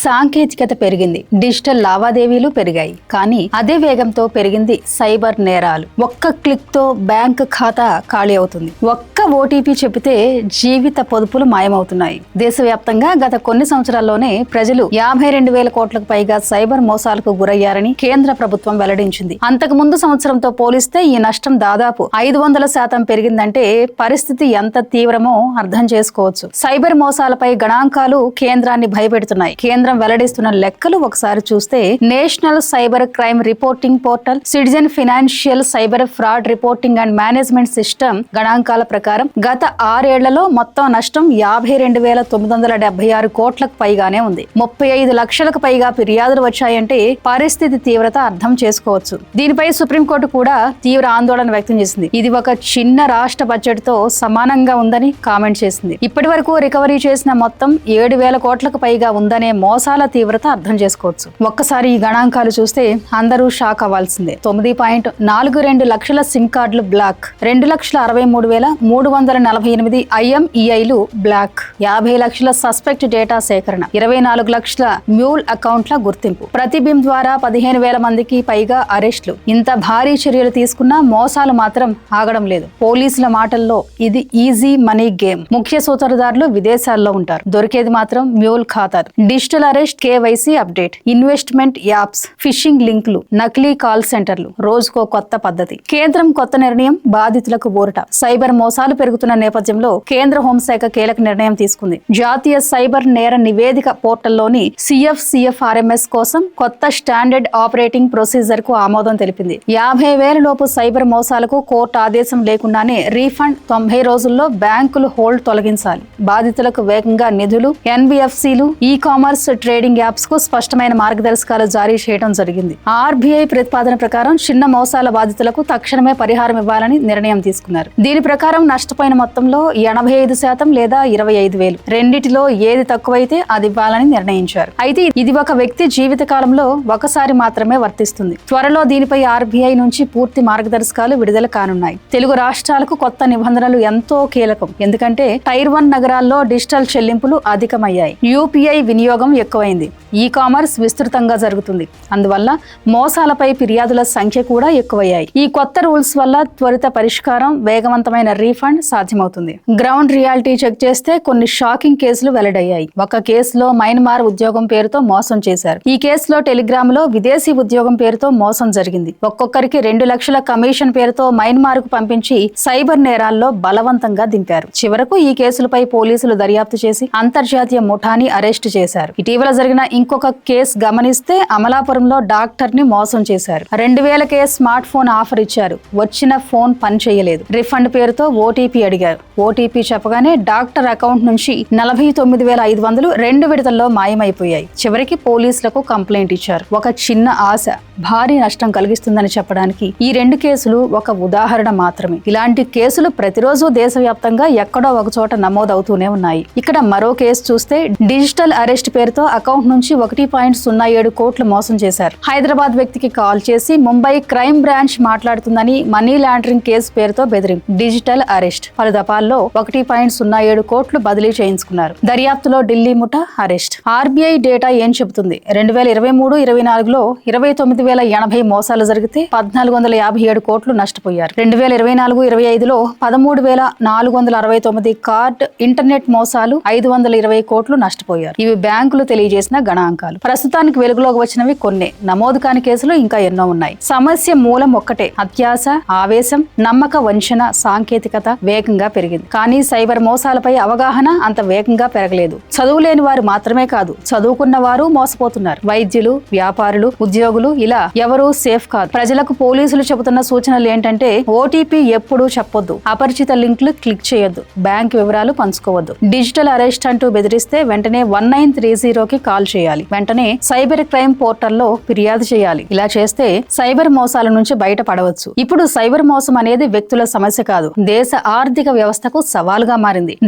సాంకేతికత పెరిగింది, డిజిటల్ లావాదేవీలు పెరిగాయి. కానీ అదే వేగంతో పెరిగింది సైబర్ నేరాలు. ఒక్క క్లిక్ తో బ్యాంక్ ఖాతా ఖాళీ అవుతుంది. ఒక్క ఓటీపీ చెబితే జీవిత పొదుపులు మాయమవుతున్నాయి. దేశవ్యాప్తంగా గత కొన్ని సంవత్సరాల్లోనే ప్రజలు 52,000 కోట్లకు పైగా సైబర్ మోసాలకు గురయ్యారని కేంద్ర ప్రభుత్వం వెల్లడించింది. అంతకు ముందు సంవత్సరంతో పోలిస్తే ఈ నష్టం దాదాపు 500% పెరిగిందంటే పరిస్థితి ఎంత తీవ్రమో అర్థం చేసుకోవచ్చు. సైబర్ మోసాలపై గణాంకాలు కేంద్రాన్ని భయపెడుతున్నాయి. కేంద్రం వెల్లడిస్తున్న లెక్కలు ఒకసారి చూస్తే national cyber crime reporting portal, citizen financial cyber fraud reporting and management system గణాంకాల ప్రకారం గత 6 ఏళ్లలో మొత్తం నష్టం 52,976 కోట్లకు పైగానే ఉంది. 35 లక్షలకు పైగా ఫిర్యాదులు వచ్చాయంటే పరిస్థితి తీవ్రత అర్థం చేసుకోవచ్చు. దీనిపై సుప్రీంకోర్టు కూడా తీవ్ర ఆందోళన వ్యక్తం చేసింది. ఇది ఒక చిన్న రాష్ట్ర బడ్జెట్ తో సమానంగా ఉందని కామెంట్ చేసింది. ఇప్పటి వరకు రికవరీ చేసిన మొత్తం 7,000 కోట్లకు పైగా ఉందనే మోసాల తీవ్రత అర్థం చేసుకోవచ్చు. ఒక్కసారి ఈ గణాంకాలు చూస్తే అందరూ షాక్ అవ్వాల్సిందే. 9.42 లక్షల సిమ్ కార్డులు బ్లాక్, 2,63,348 IMEIలు బ్లాక్, 50 లక్షల సస్పెక్ట్ డేటా సేకరణ, 24 లక్షల మ్యూల్ అకౌంట్ల గుర్తింపు, ప్రతిబిం ద్వారా 15,000 మందికి పైగా అరెస్టులు. ఇంత భారీ చర్యలు తీసుకున్నా మోసాలు మాత్రం ఆగడం లేదు. పోలీసుల మాటల్లో ఇది ఈజీ మనీ గేమ్. ముఖ్య సూత్రధారులు విదేశాల్లో ఉంటారు, దొరికేది మాత్రం మ్యూల్ ఖాతాలు. Digital arrest, KYC update, investment apps, fishing లింకులు, నకిలీ కాల్ సెంటర్లు, రోజుకో కొత్త పద్ధతి. కేంద్రం కొత్త నిర్ణయం, బాధితులకు ఊరట. సైబర్ మోసాలు పెరుగుతున్న నేపథ్యంలో కేంద్ర హోంశాఖ కీలక నిర్ణయం తీసుకుంది. జాతీయ సైబర్ నేర నివేదిక పోర్టల్లోని CFCFRMS కోసం కొత్త స్టాండర్డ్ ఆపరేటింగ్ ప్రొసీజర్ కు ఆమోదం తెలిపింది. 50,000 లోపు సైబర్ మోసాలకు కోర్టు ఆదేశం లేకుండానే రీఫండ్ 90 రోజుల్లో బ్యాంకులు హోల్డ్ తొలగించాలి. బాధితులకు వేగంగా నిధులు, NBFCలు, ఈ-కామర్స్ ట్రేడింగ్ యాప్స్ కు స్పష్టమైన మార్గదర్శకాలు జారీ చేయడం జరిగింది. RBI ప్రతిపాదన ప్రకారం చిన్న మోసాల బాధితులకు తక్షణమే పరిహారం ఇవ్వాలని నిర్ణయం తీసుకున్నారు. దీని ప్రకారం నష్టపోయిన మొత్తంలో 85% లేదా 25,000 రెండిటిలో ఏది తక్కువైతే అది ఇవ్వాలని నిర్ణయించారు. అయితే ఇది ఒక వ్యక్తి జీవిత కాలంలో ఒకసారి మాత్రమే వర్తిస్తుంది. త్వరలో దీనిపై RBI నుంచి పూర్తి మార్గదర్శకాలు విడుదల కానున్నాయి. తెలుగు రాష్ట్రాలకు కొత్త నిబంధనలు ఎంతో కీలకం. ఎందుకంటే టైర్ 1 నగరాల్లో డిజిటల్ చెల్లింపులు అధికమయ్యాయి, UPI వినియోగం ఎక్కువైంది, ఈ-కామర్స్ విస్తృతంగా జరుగుతుంది. అందువల్ల మోసాలపై ఫిర్యాదుల సంఖ్య కూడా ఎక్కువయ్యాయి. ఈ కొత్త రూల్స్ వల్ల త్వరిత పరిష్కారం, వేగవంతమైన రీఫండ్ సాధ్యమవుతుంది. గ్రౌండ్ రియాలిటీ చెక్ చేస్తే కొన్ని షాకింగ్ కేసులు వెల్లడయ్యాయి. ఒక కేసులో మయన్మార్ ఉద్యోగం పేరుతో మోసం చేశారు. ఈ కేసులో టెలిగ్రామ్ లో విదేశీ ఉద్యోగం పేరుతో మోసం జరిగింది. ఒక్కొక్కరికి 2 లక్షల కమిషన్ పేరుతో మయన్మార్ కు పంపించి సైబర్ నేరాల్లో బలవంతంగా దింపారు. చివరకు ఈ కేసులపై పోలీసులు దర్యాప్తు చేసి అంతర్జాతీయ ముఠాని అరెస్టు చేశారు. ఇటీవల జరిగిన ఇంకొక కేసు గమనిస్తే అమలాపురంలో డాక్టర్ ని మోసం చేశారు. 2,000కే స్మార్ట్ ఫోన్ ఆఫర్ ఇచ్చారు. వచ్చిన ఫోన్ పని చేయలేదు. రిఫండ్ పేరుతో ఓటీపీ అడిగారు. ఓటీపీ చెప్పగానే డాక్టర్ అకౌంట్ నుంచి 49,500 2 విడతల్లో మాయమైపోయాయి. చివరికి పోలీసులకు కంప్లైంట్ ఇచ్చారు. ఒక చిన్న ఆశ భారీ నష్టం కలిగిస్తుందని చెప్పడానికి ఈ 2 కేసులు ఒక ఉదాహరణ మాత్రమే. ఇలాంటి కేసులు ప్రతిరోజు దేశవ్యాప్తంగా ఎక్కడో ఒక చోట నమోదవుతూనే ఉన్నాయి. ఇక్కడ మరో కేసు చూస్తే డిజిటల్ అరెస్ట్ పేరుతో అకౌంట్ నుంచి 1.07 కోట్లు మోసం చేశారు. హైదరాబాద్ వ్యక్తికి కాల్ చేసి ముంబై క్రైమ్ బ్రాంచ్ మాట్లాడుతుందని మనీ లాండరింగ్ కేసు పేరుతో బెదిరింపు. Digital arrest. పలు దఫాల్లో 1.07 కోట్లు బదిలీ చేయించుకున్నారు. దర్యాప్తులో ఢిల్లీ ముఠా అరెస్ట్. RBI డేటా ఏం చెబుతుంది? 2023-24లో 29,080 మోసాలు జరిగితే 1,457 కోట్లు నష్టపోయారు. 2024-25లో 13,469 కార్డ్ ఇంటర్నెట్ మోసాలు, 520 కోట్లు నష్టపోయారు. ఇవి బ్యాంకులు తెలియజేసిన గణాంకాలు. ప్రస్తుతానికి వెలుగులోకి వచ్చినవి కొన్నే. నమోదు కాని కేసులు ఇంకా ఎన్నో ఉన్నాయి. సమస్య మూలం ఒక్కటే, అత్యాశ, ఆవేశం, నమ్మక వంచన. సాంకేతికత వేగంగా పెరిగింది, కానీ సైబర్ మోసాలపై అవగాహన అంత వేగంగా పెరగలేదు. చదువులేని వారు మాత్రమే కాదు, చదువుకున్న వారు మోసపోతున్నారు. వైద్యులు, వ్యాపారులు, ఉద్యోగులు, ఇలా ఎవరూ సేఫ్ కాదు. ప్రజలకు పోలీసులు చెబుతున్న సూచనలు ఏంటంటే ఓటీపీ ఎప్పుడూ చెప్పొద్దు, అపరిచిత లింకులు క్లిక్ చేయొద్దు, బ్యాంక్ వివరాలు పంచుకోవద్దు, డిజిటల్ అరెస్ట్ అంటూ బెదిరిస్తే వెంటనే 1930కి కాల్ చేయాలి, వెంటనే సైబర్ క్రైమ్ పోర్టల్లో ఫిర్యాదు చేయాలి. ఇలా చేస్తే సైబర్ మోసాల నుంచి బయటపడవచ్చు. ఇప్పుడు సైబర్ మోసం అనేది వ్యక్తుల సమస్య కాదు, దేశ ఆర్థిక వ్యవస్థకు సవాలుగా మారింది.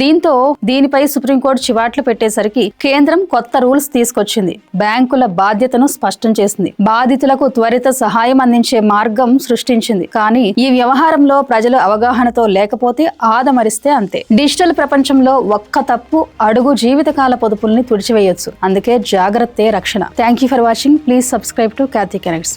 దీనిపై సుప్రీంకోర్టు చివాట్లు పెట్టేసరికి కేంద్రం కొత్త రూల్స్ తీసుకొచ్చింది. బ్యాంకుల బాధ్యతను స్పష్టం చేసింది. బాధితులకు త్వరిత సహాయం అందించే మార్గం సృష్టించింది. కానీ ఈ వ్యవహారంలో ప్రజలు అవగాహనతో లేకపోతే ఆదమరిస్తే అంతే. డిజిటల్ ప్రపంచంలో ఒక్క తప్పు అడుగు జీవితకాల పొదుపుల్ని తుడిచివేయొచ్చు. అందుకే జాగ్రత్తే రక్షణ. Thank you for watching. Please subscribe to Khyati connects.